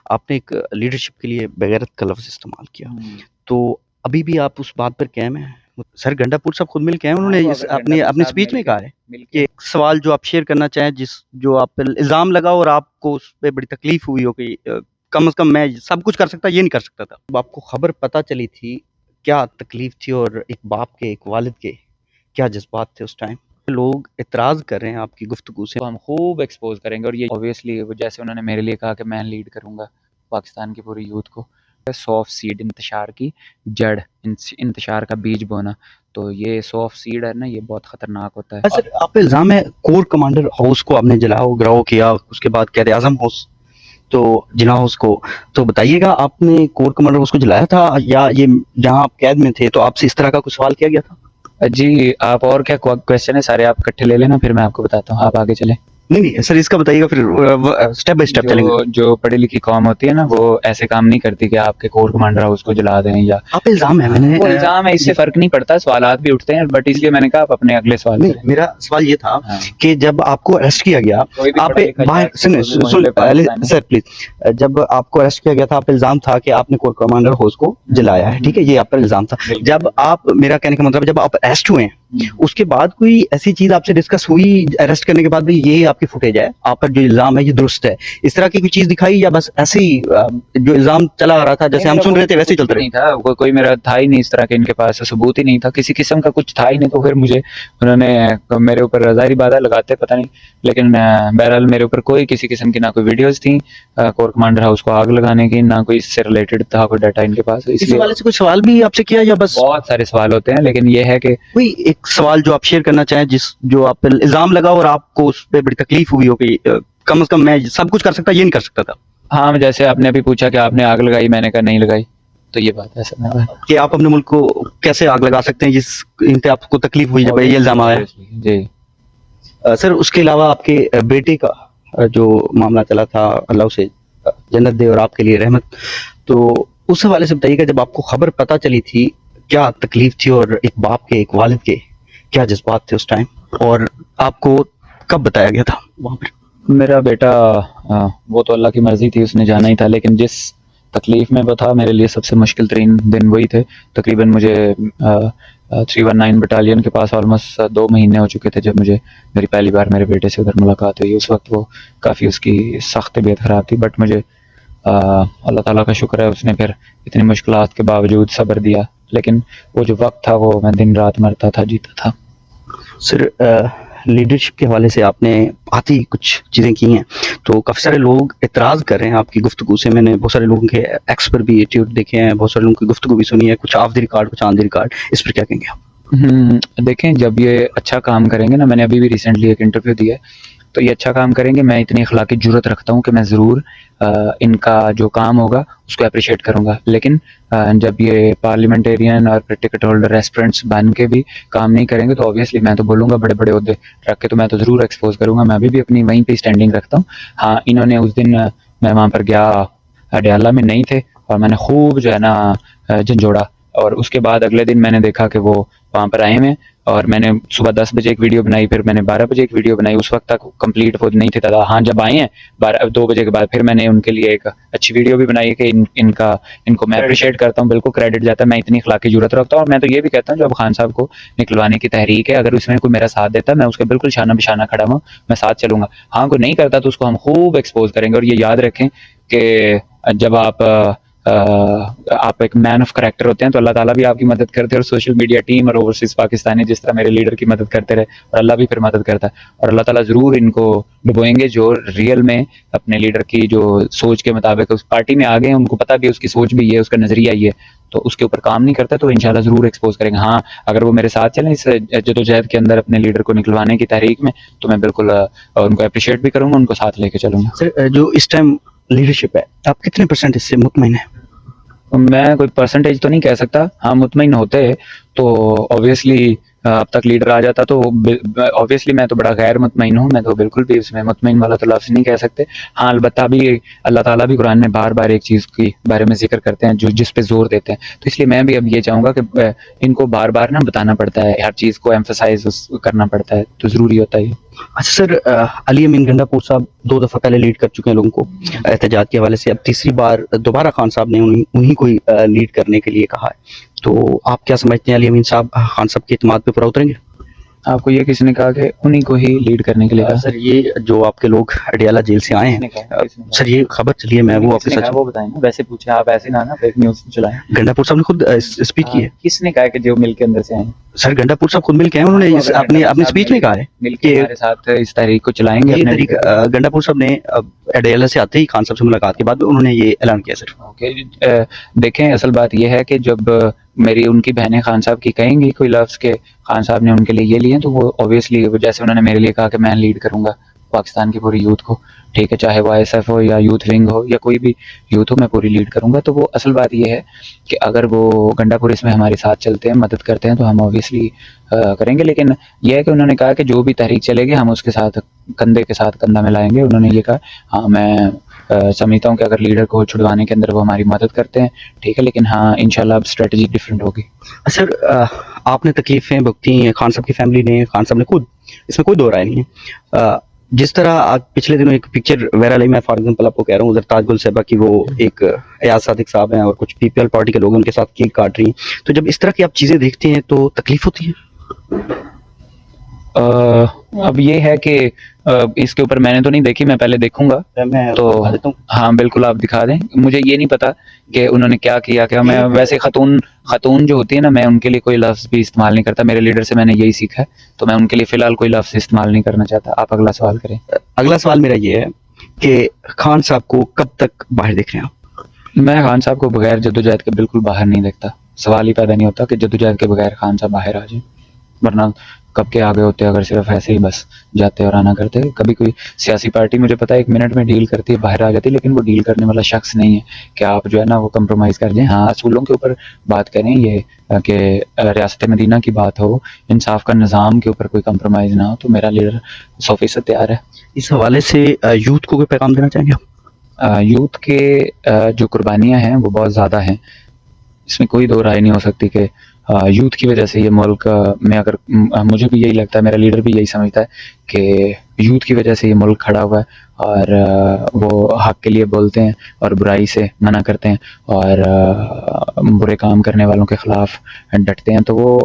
آپ نے ایک لیڈرشپ کے لیے بغیرت کا لفظ استعمال کیا، تو ابھی بھی آپ اس بات پر قائم ہیں؟ سر گنڈا پور صاحب خود مل کے ہیں، انہوں نے اپنی اسپیچ میں کہا ہے کہ ایک سوال جو آپ شیئر کرنا چاہیں، جو آپ پہ الزام لگا اور آپ کو اس پہ بڑی تکلیف ہوئی ہو کہ کم از کم میں سب کچھ کر سکتا، یہ نہیں کر سکتا تھا. اب آپ کو خبر پتہ چلی تھی، کیا تکلیف تھی اور ایک باپ کے، ایک والد کے کیا جذبات تھے اس ٹائم؟ لوگ اعتراض کر رہے ہیں آپ کی گفتگو سے. تو ہم خوب ایکسپوز کریں گے، اور یہ اوبویسلی جیسے انہوں نے میرے لیے کہا کہ میں لیڈ کروں گا پاکستان کی پوری یوتھ کو، سافٹ سیڈ انتشار کی جڑ، انتشار کا بیج بونا، تو یہ سافٹ سیڈ ہے نا، یہ بہت خطرناک ہوتا ہے. سر آپ پہ الزام ہے کور کمانڈر ہاؤس کو آپ نے جلاؤ گراؤ کیا، اس کے بعد قائد اعظم ہاؤس تو جناح ہاؤس کو، تو بتائیے گا آپ نے کور کمانڈر ہاؤس کو جلایا تھا یا یہ جہاں آپ قید میں تھے تو آپ سے اس طرح کا کوئی سوال کیا گیا تھا؟ جی آپ اور کیا کویشچن ہے سارے آپ اکٹھے لے لینا، پھر میں آپ کو بتاتا ہوں، آپ آگے چلیں. نہیں سر اس کا بتائیے گا، پھر سٹیپ بائی سٹیپ چلیں گے. جو پڑھی لکھی قوم ہوتی ہے نا، وہ ایسے کام نہیں کرتی کہ آپ کے کور کمانڈر ہاؤس کو جلا دیں، یا آپ الزام ہے. میں نے وہ الزام ہے، اس سے فرق نہیں پڑتا، سوالات بھی اٹھتے ہیں، بٹ اس لیے میں نے کہا آپ اپنے اگلے سوال کریں. میرا سوال یہ تھا کہ جب آپ کو اریسٹ کیا گیا، آپ سر پلیز، جب آپ کو اریسٹ کیا گیا تھا، آپ الزام تھا کہ آپ نے کور کمانڈر ہاؤس کو جلایا ہے، ٹھیک ہے، یہ آپ کا الزام تھا. جب آپ، میرا کہنے کا مطلب جب آپ اریسٹ ہوئے ہیں اس کے بعد کوئی ایسی چیز آپ سے ڈسکس ہوئی اریسٹ کرنے کے بعد بھی، یہ آپ کی فوٹیج ہے، آپ پر جو الزام ہے یہ درست ہے، اس طرح کی کوئی چیز دکھائی، یا بس ایسے ہی جو الزام چلا آ رہا تھا جیسے ہم سن رہے تھے ویسے ہی چلتا نہیں تھا؟ کوئی میرا تھا ہی نہیں اس طرح کے، ان کے پاس ثبوت ہی نہیں تھا، کسی قسم کا کچھ تھا ہی نہیں، تو پھر مجھے انہوں نے میرے اوپر ظاہری بات لگاتے پتہ نہیں، لیکن بہرحال میرے اوپر کوئی کسی قسم کی نہ کوئی ویڈیوز تھیں کور کمانڈر ہاؤس کو آگ لگانے کی، نہ کوئی اس سے ریلیٹڈ تھا کوئی ڈیٹا ان کے پاس. اس حوالے سے کوئی سوال بھی آپ سے کیا یا بس؟ بہت سارے سوال ہوتے ہیں، لیکن یہ ہے کہ کوئی ایک سوال جو آپ شیئر کرنا چاہیں، جو آپ پہ الزام لگا اور آپ کو اس پہ بڑی تکلیف ہوئی ہو کہ کم از کم میں سب کچھ کر سکتا، یہ نہیں کر سکتا تھا. ہاں جیسے آپ نے ابھی پوچھا کہ آپ نے آگ لگائی، میں نے کہا نہیں لگائی، تو یہ بات ہے سر کہ آپ اپنے ملک کو کیسے آگ لگا سکتے ہیں جس ان پہ آپ کو تکلیف ہوئی جب یہ الزام آیا. جی سر اس کے علاوہ آپ کے بیٹے کا جو معاملہ چلا تھا، اللہ اسے جنت دے اور آپ کے لیے رحمت، تو اس حوالے سے بتائیے گا، جب آپ کو خبر پتہ چلی تھی کیا تکلیف تھی اور ایک باپ کے، ایک والد کے کیا جذبات تھے اس ٹائم، اور آپ کو کب بتایا گیا تھا وہاں پر؟ میرا بیٹا وہ تو اللہ کی مرضی تھی، اس نے جانا ہی تھا، لیکن جس تکلیف میں وہ تھا، میرے لیے سب سے مشکل ترین دن وہی تھے. تقریباً مجھے 319 بٹالین کے پاس آلموسٹ 2 مہینے ہو چکے تھے جب مجھے میری پہلی بار میرے بیٹے سے ادھر ملاقات ہوئی. اس وقت وہ کافی اس کی سخت طبیعت خراب تھی، بٹ مجھے اللہ تعالیٰ کا شکر ہے اس نے پھر اتنی مشکلات کے باوجود صبر دیا، لیکن وہ جو وقت تھا وہ میں دن رات مرتا تھا، جیتا تھا. سر لیڈرشپ کے حوالے سے آپ نے آتی کچھ چیزیں کی ہیں، تو کافی سارے لوگ اعتراض کر رہے ہیں آپ کی گفتگو سے. میں نے بہت سارے لوگوں کے ایکس پر بھی ایٹیوڈ دیکھے ہیں، بہت سارے لوگوں کی گفتگو بھی سنی ہے، کچھ آف دی ریکارڈ کچھ آن دی ریکارڈ، اس پر کیا کہیں گے آپ؟ دیکھیں جب یہ اچھا کام کریں گے نا، میں نے ابھی بھی ریسنٹلی ایک انٹرویو دیا ہے، تو یہ اچھا کام کریں گے، میں اتنی اخلاقی جرت رکھتا ہوں کہ میں ضرور ان کا جو کام ہوگا اس کو اپریشیٹ کروں گا. لیکن جب یہ پارلیمنٹیرین اور ٹکٹ ہولڈر ریسپرنٹس بن کے بھی کام نہیں کریں گے، تو اوبیسلی میں تو بولوں گا بڑے بڑے عہدے رکھ کے تو میں تو ضرور ایکسپوز کروں گا. میں ابھی بھی اپنی وہیں پہ اسٹینڈنگ رکھتا ہوں. ہاں انہوں نے اس دن، میں وہاں پر گیا، اڈیالہ میں نہیں تھے، اور میں نے خوب جو ہے نا جھنجھوڑا، اور اس کے بعد اگلے دن میں نے دیکھا کہ وہ وہاں پر آئے ہیں، اور میں نے صبح 10 بجے ایک ویڈیو بنائی، پھر میں نے 12 بجے ایک ویڈیو بنائی. اس وقت تک کمپلیٹ وہ نہیں تھے. ہاں جب آئے ہیں 2 بجے کے بعد پھر میں نے ان کے لیے ایک اچھی ویڈیو بھی بنائی کہ ان کو میں اپریشیٹ کرتا ہوں، بالکل کریڈٹ جاتا ہے. میں اتنی اخلاقی جرت رکھتا ہوں، اور میں تو یہ بھی کہتا ہوں جو اب خان صاحب کو نکلوانے کی تحریک ہے، اگر اس میں کوئی میرا ساتھ دیتا ہے میں اس کے بالکل شانہ بشانہ کھڑا ہوں، میں ساتھ چلوں گا. ہاں کوئی نہیں کرتا تو اس کو ہم خوب ایکسپوز کریں گے. اور یہ یاد رکھیں کہ جب آپ ایک مین آف کریکٹر ہوتے ہیں تو اللہ تعالیٰ بھی آپ کی مدد کرتے ہیں، اور سوشل میڈیا ٹیم اور اوورسیز پاکستانی جس طرح میرے لیڈر کی مدد کرتے رہے، اور اللہ بھی پھر مدد کرتا ہے. اور اللہ تعالیٰ ضرور ان کو ڈبوئیں گے جو ریئل میں اپنے لیڈر کی جو سوچ کے مطابق اس پارٹی میں آ گئے ہیں، ان کو پتہ بھی اس کی سوچ بھی ہے، اس کا نظریہ یہ ہے، تو اس کے اوپر کام نہیں کرتا تو انشاءاللہ ضرور ایکسپوز کریں گے. ہاں اگر وہ میرے ساتھ چلیں اس جدوجہد کے اندر اپنے لیڈر کو نکلوانے کی تحریک میں، تو میں بالکل ان کو اپریشیٹ بھی کروں گا، ان کو ساتھ لے کے چلوں گا. سر جو اس ٹائم لیڈرشپ ہے، آپ کتنے % اس سے مطمئن ہیں؟ میں کوئی پرسنٹیج تو نہیں کہہ سکتا، ہاں مطمئن ہوتے تو اوبیسلی اب تک لیڈر آ جاتا تو آبویسلی میں تو بڑا غیر مطمئن ہوں, میں تو بالکل بھی اس میں مطمئن والا تو لفظ نہیں کہہ سکتے. ہاں البتہ بھی اللہ تعالیٰ بھی قرآن میں بار بار ایک چیز کے بارے میں ذکر کرتے ہیں جو جس پہ زور دیتے ہیں, تو اس لیے میں بھی اب یہ چاہوں گا کہ ان کو بار بار نہ بتانا پڑتا ہے, ہر چیز کو ایمفسائز کرنا پڑتا ہے, تو ضروری ہوتا ہے یہ. اچھا سر, علی امین گنڈا پور صاحب 2 دفعہ پہلے لیڈ کر چکے ہیں لوگوں کو احتجاج کے حوالے سے, اب تیسری بار دوبارہ خان صاحب نے انہیں کو لیڈ کرنے کے لیے کہا ہے, تو آپ کیا سمجھتے ہیں علی امین صاحب خان صاحب کے اعتماد پہ پورا اتریں گے؟ آپ کو یہ کس نے کہا کہ انہیں کو ہی لیڈ کرنے کے لیے کہا؟ سر یہ جو آپ کے لوگ اڈیالہ جیل سے آئے ہیں سر, یہ خبر چلیے میں وہ آپ کے ساتھ وہ بتائیں, ویسے پوچھیں آپ, ایسے نہ فیک نیوز چلائیں. گنڈا پور صاحب نے خود اسپیچ کی ہے. کس نے کہا کہ جو مل کے اندر سے آئے؟ سر گنڈا پور صاحب خود مل کے آئے, انہوں نے اپنے اسپیچ میں کہا ہے مل کے ہمارے ساتھ اس تحریک کو چلائیں گے. یہ تحریک گنڈا پور صاحب نے اڈیالہ سے آتے ہی خان صاحب سے ملاقات کے بعد انہوں نے یہ اعلان کیا. سر دیکھیں اصل بات یہ ہے کہ جب میری ان کی بہنیں خان صاحب کی کہیں گی کوئی لفظ کہ خان صاحب نے ان کے لیے یہ لیے, تو وہ اوبیسلی جیسے انہوں نے میرے لیے کہا کہ میں لیڈ کروں گا پاکستان کی پوری یوتھ کو, ٹھیک ہے, چاہے وہ آئی ایس ایف ہو یا یوتھ ونگ ہو یا کوئی بھی یوتھ ہو, میں پوری لیڈ کروں گا. تو وہ اصل بات یہ ہے کہ اگر وہ گنڈا پور اس میں ہمارے ساتھ چلتے ہیں, مدد کرتے ہیں, تو ہم اوبیسلی کریں گے. لیکن یہ ہے کہ انہوں نے کہا کہ جو بھی تحریک چلے گی ہم اس کے ساتھ کندھے کے ساتھ کندھا ملائیں گے. انہوں نے یہ کہا. ہاں میں سمجھتا ہوں کہ اگر لیڈر کو چھڑوانے کے اندر وہ ہماری مدد کرتے ہیں, ٹھیک ہے, لیکن ہاں انشاءاللہ اب اسٹریٹجی ڈفرینٹ ہوگی. سر آپ نے تکلیفیں بھگتی ہیں, خان صاحب کی فیملی نے, خان صاحب نے خود, اس میں کوئی دو رائے نہیں ہے. جس طرح پچھلے دنوں ایک پکچر وائرل ہے, میں فار ایگزامپل آپ کو کہہ رہا ہوں, ادھر تاج گل صاحبہ کی وہ ایک ایاز صادق صاحب ہیں اور کچھ پی پی ایل پارٹی کے لوگ ان کے ساتھ کیک کاٹ رہی ہیں, تو جب اس طرح کی آپ چیزیں دیکھتے ہیں تو تکلیف ہوتی ہے؟ اب یہ ہے کہ اس کے اوپر میں نے تو نہیں دیکھی, میں پہلے دیکھوں گا تو ہاں بالکل آپ دکھا دیں. مجھے یہ نہیں پتا کہ انہوں نے کیا کیا. میں ویسے خاتون جو ہوتی ہے نا, میں ان کے لیے کوئی لفظ بھی استعمال نہیں کرتا. میرے لیڈر سے میں نے یہی سیکھا ہے, تو میں ان کے لیے فی الحال کوئی لفظ استعمال نہیں کرنا چاہتا. آپ اگلا سوال کریں. اگلا سوال میرا یہ ہے کہ خان صاحب کو کب تک باہر دیکھ رہے ہیں آپ؟ میں خان صاحب کو بغیر جدوجہد کے بالکل باہر نہیں دیکھتا. سوال ہی پیدا نہیں ہوتا کہ جدوجہد کے بغیر خان صاحب باہر آ جائیں, ورنہ کب کے آگے ہوتے اگر صرف ایسے ہی بس جاتے اور آنا کرتے. کبھی کوئی سیاسی پارٹی مجھے پتا ہے 1 منٹ میں ڈیل کرتی ہے, باہر آ جاتی ہے, لیکن وہ ڈیل کرنے والا شخص نہیں ہے کہ آپ جو ہے نا وہ کمپرومائز کر جائیں. ہاں اصولوں کے اوپر بات کریں, یہ کہ ریاست مدینہ کی بات ہو, انصاف کا نظام کے اوپر کوئی کمپرومائز نہ ہو, تو میرا لیڈر 100% تیار ہے. اس حوالے سے یوتھ کو کوئی پیغام دینا چاہیں گے آپ؟ یوتھ کے جو قربانیاں ہیں وہ بہت زیادہ ہیں, اس میں کوئی دو رائے نہیں ہو سکتی کہ یوتھ کی وجہ سے یہ ملک میں, اگر مجھے بھی یہی لگتا ہے, میرا لیڈر بھی یہی سمجھتا ہے کہ یوتھ کی وجہ سے یہ ملک کھڑا ہوا ہے, اور وہ حق کے لیے بولتے ہیں اور برائی سے منع کرتے ہیں اور برے کام کرنے والوں کے خلاف ڈٹتے ہیں. تو وہ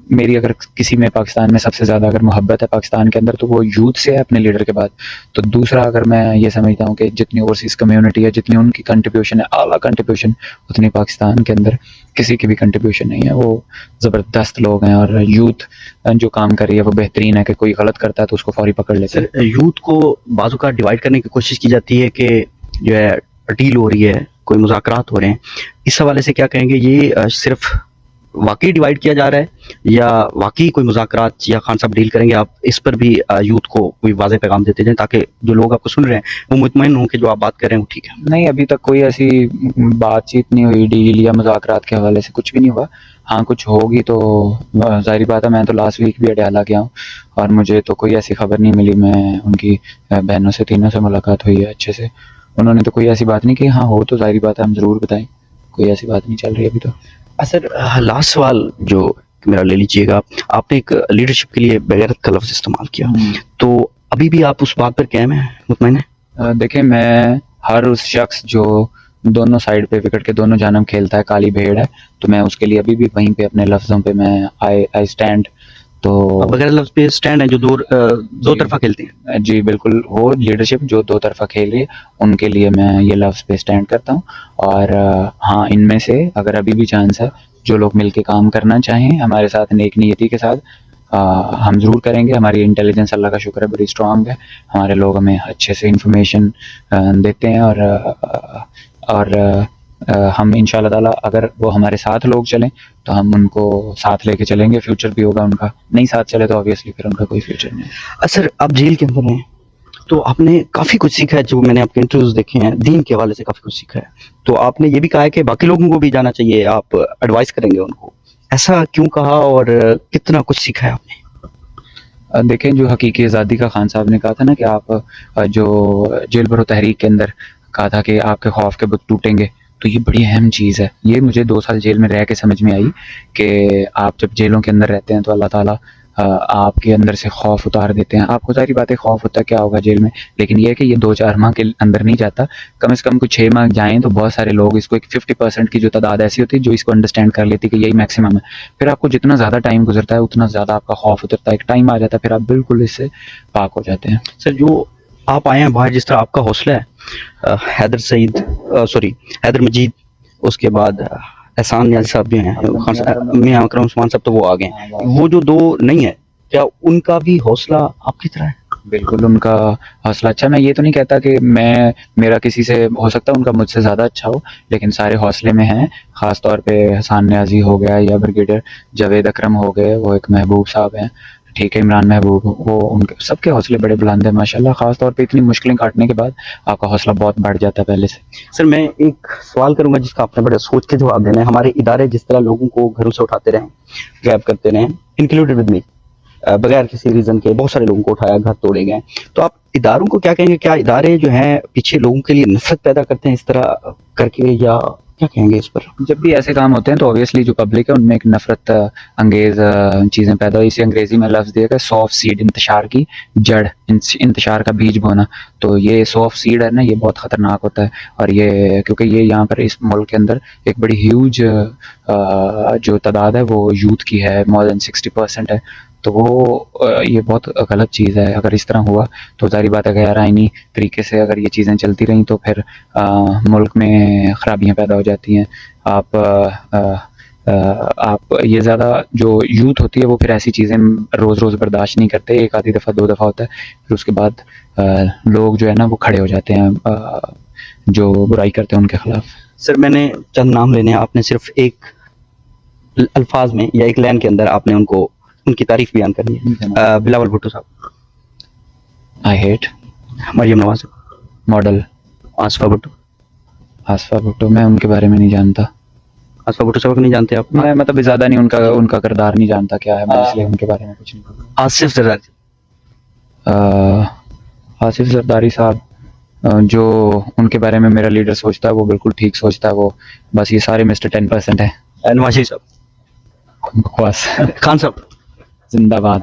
میری اگر کسی میں پاکستان میں سب سے زیادہ اگر محبت ہے پاکستان کے اندر تو وہ یوتھ سے ہے اپنے لیڈر کے بعد. تو دوسرا اگر میں یہ سمجھتا ہوں کہ جتنی اوورسیز کمیونٹی ہے, جتنی ان کی کنٹریبیوشن ہے, اعلیٰ کنٹریبیوشن, اتنی پاکستان کے اندر کسی کی بھی کنٹریبیوشن نہیں ہے. وہ زبردست لوگ ہیں, اور یوتھ جو کام کر رہی ہے وہ بہترین ہے. کہ کوئی غلط کرتا ہے تو اس کو فوری پکڑ لیتے ہیں. یوتھ کو بعض اوقات ڈیوائڈ کرنے کی کوشش کی جاتی ہے کہ جو ہے ڈیل ہو رہی ہے, کوئی مذاکرات ہو رہے ہیں, اس حوالے سے کیا کہیں گے؟ یہ صرف واقعی ڈیوائڈ کیا جا رہا ہے یا واقعی کوئی مذاکرات یا خان صاحب ڈیل کریں گے؟ آپ اس پر بھی یوتھ کو کوئی واضح پیغام دیتے جائیں تاکہ جو لوگ آپ کو سن رہے ہیں وہ مطمئن ہوں کہ جو آپ بات کر رہے ہیں وہ ٹھیک ہے. نہیں, ابھی تک کوئی ایسی بات چیت نہیں ہوئی ڈیل یا مذاکرات کے حوالے سے, کچھ بھی نہیں ہوا. ہاں کچھ ہوگی تو ظاہری بات ہے, میں تو لاسٹ ویک بھی اڈیالہ گیا ہوں اور مجھے تو کوئی ایسی خبر نہیں ملی. میں ان کی بہنوں سے تینوں سے ملاقات ہوئی ہے اچھے سے, انہوں نے تو کوئی ایسی بات نہیں کی. ہاں ہو تو ظاہری بات ہے ہم ضرور بتائیں, کوئی ایسی بات نہیں چل رہی ابھی تو. سر لاسٹ سوال جو میرا لے لیجیے گا, آپ نے ایک لیڈرشپ کے لیے بغیرت کا لفظ استعمال کیا, تو ابھی بھی آپ اس بات پر قائم ہیں, مطمئن ہیں؟ دیکھیں میں ہر اس شخص جو دونوں سائڈ پہ وکٹ کے دونوں جانب کھیلتا ہے, کالی بھیڑ ہے, تو میں اس کے لیے ابھی بھی وہیں پہ اپنے لفظوں پہ میں آئی اسٹینڈ. تو بغیر لفظ پہ اسٹینڈ ہے جو دو طرفہ کھیلتے ہیں. جی بالکل, وہ لیڈرشپ جو دو طرفہ کھیل رہی ہے ان کے لیے میں یہ لفظ پہ اسٹینڈ کرتا ہوں. اور ہاں ان میں سے اگر ابھی بھی چانس ہے, جو لوگ مل کے کام کرنا چاہیں ہمارے ساتھ نیک نیتی کے ساتھ, ہم ضرور کریں گے. ہماری انٹیلیجنس اللہ کا شکر ہے بڑی اسٹرانگ ہے, ہمارے لوگ ہمیں اچھے سے انفارمیشن دیتے ہیں, اور ہم ان شاء اللہ تعالیٰ اگر وہ ہمارے ساتھ لوگ چلیں تو ہم ان کو ساتھ لے کے چلیں گے. فیوچر بھی ہوگا ان کا, نہیں ساتھ چلے تو آبویسلی پھر ان کا کوئی فیوچر نہیں. سر آپ جیل کے اندر ہیں تو آپ نے کافی کچھ سیکھا ہے, جو میں نے آپ کے انٹرویوز دیکھے ہیں دین کے حوالے سے کافی کچھ سیکھا ہے, تو آپ نے یہ بھی کہا ہے کہ باقی لوگوں کو بھی جانا چاہیے, آپ ایڈوائز کریں گے ان کو, ایسا کیوں کہا اور کتنا کچھ سیکھا ہے آپ نے؟ دیکھیں جو حقیقی آزادی کا خان صاحب نے کہا تھا نا کہ آپ جو جیل برو تحریک کے اندر کہا تھا کہ آپ کے خوف کے بت ٹوٹیں گے، تو یہ بڑی اہم چیز ہے. یہ مجھے 2 سال جیل میں رہ کے سمجھ میں آئی کہ آپ جب جیلوں کے اندر رہتے ہیں تو اللہ تعالیٰ آپ کے اندر سے خوف اتار دیتے ہیں. آپ کو ساری باتیں خوف ہوتا ہے کیا ہوگا جیل میں، لیکن یہ ہے کہ یہ 2-4 ماہ کے اندر نہیں جاتا، کم از کم کچھ 6 ماہ جائیں تو بہت سارے لوگ اس کو ایک 50% کی جو تعداد ایسی ہوتی ہے جو اس کو انڈرسٹینڈ کر لیتی کہ یہی میکسیمم ہے. پھر آپ کو جتنا زیادہ ٹائم گزرتا ہے اتنا زیادہ آپ کا خوف اترتا ہے، ایک ٹائم آ جاتا ہے پھر آپ بالکل اس سے پاک ہو جاتے ہیں. سر جو آپ آئے ہیں باہر، جس طرح آپ کا حوصلہ ہے، حیدر مجید، اس کے بعد احسان نیازی صاحب بھی ہیں، میاں اکرم عثمان صاحب تو وہ آ گئے ہیں، وہ جو 2 نہیں ہے، کیا ان کا بھی حوصلہ آپ کی طرح ہے؟ بالکل ان کا حوصلہ اچھا. میں یہ تو نہیں کہتا کہ میرا کسی سے ہو سکتا ہے ان کا مجھ سے زیادہ اچھا ہو، لیکن سارے حوصلے میں ہیں. خاص طور پہ حسان نیازی ہو گیا یا بریگیڈیئر جاوید اکرم ہو گئے، وہ ایک محبوب صاحب ہیں، ٹھیک ہے، عمران محبوب، وہ ان کے سب کے حوصلے بڑے بلند ہیں ماشاءاللہ. خاص طور پہ اتنی مشکلیں کاٹنے کے بعد آپ کا حوصلہ بہت بڑھ جاتا ہے پہلے سے. سر میں ایک سوال کروں گا جس کا آپ نے بڑے سوچ کے جواب دینا ہے. ہمارے ادارے جس طرح لوگوں کو گھروں سے اٹھاتے رہے، غائب کرتے رہے، انکلوڈیڈ ود می، بغیر کسی ریزن کے بہت سارے لوگوں کو اٹھایا، گھر توڑے گئے، تو آپ اداروں کو کیا کہیں گے؟ کیا ادارے جو ہیں پیچھے لوگوں کے لیے نفرت پیدا کرتے ہیں اس طرح کر کے، یا کیا کہیں گے اس پر؟ جب بھی ایسے کام ہوتے ہیں تو اوبیسلی جو پبلک ہے ان میں ایک نفرت انگیز چیزیں پیدا ہوئی. اسے انگریزی میں لفظ دیا گیا سافٹ سیڈ، انتشار کی جڑ، انتشار کا بیج بونا. تو یہ سافٹ سیڈ ہے نا، یہ بہت خطرناک ہوتا ہے. اور یہ کیونکہ یہ یہاں پر اس ملک کے اندر ایک بڑی ہیوج جو تعداد ہے وہ یوتھ کی ہے، مور دین 60% ہے. تو وہ یہ بہت غلط چیز ہے. اگر اس طرح ہوا تو ظاہری بات ہے غیر آئینی طریقے سے اگر یہ چیزیں چلتی رہیں تو پھر ملک میں خرابیاں پیدا ہو جاتی ہیں. آپ یہ زیادہ جو یوتھ ہوتی ہے وہ پھر ایسی چیزیں روز روز برداشت نہیں کرتے. ایک آدھی دفعہ 2 دفعہ ہوتا ہے، پھر اس کے بعد لوگ جو ہے نا وہ کھڑے ہو جاتے ہیں جو برائی کرتے ہیں ان کے خلاف. سر میں نے چند نام لینے ہیں، آپ نے صرف ایک الفاظ میں یا ایک لائن کے اندر آپ نے ان کی تعریف بیان کرنی ہے. بلاول بھٹو صاحب، I hate. Maryam Nawaz, model. Asifa Bhutto. Asifa Bhutto میں ان کے بارے میں نہیں جانتا. آصفہ بھٹو صاحب کو نہیں جانتے آپ؟ میں مطلب زیادہ نہیں ان کا کردار نہیں جانتا کیا ہے، میں اس لیے ان کے بارے میں کچھ نہیں بولوں. آصف زرداری. آصف زرداری صاحب جو ان کے بارے میں میرا لیڈر سوچتا ہے وہ بالکل ٹھیک سوچتا ہے. وہ بس یہ سارے مسٹر 10% ہیں. نواز شریف صاحب. بکواس. خان صاحب. زندہ باد.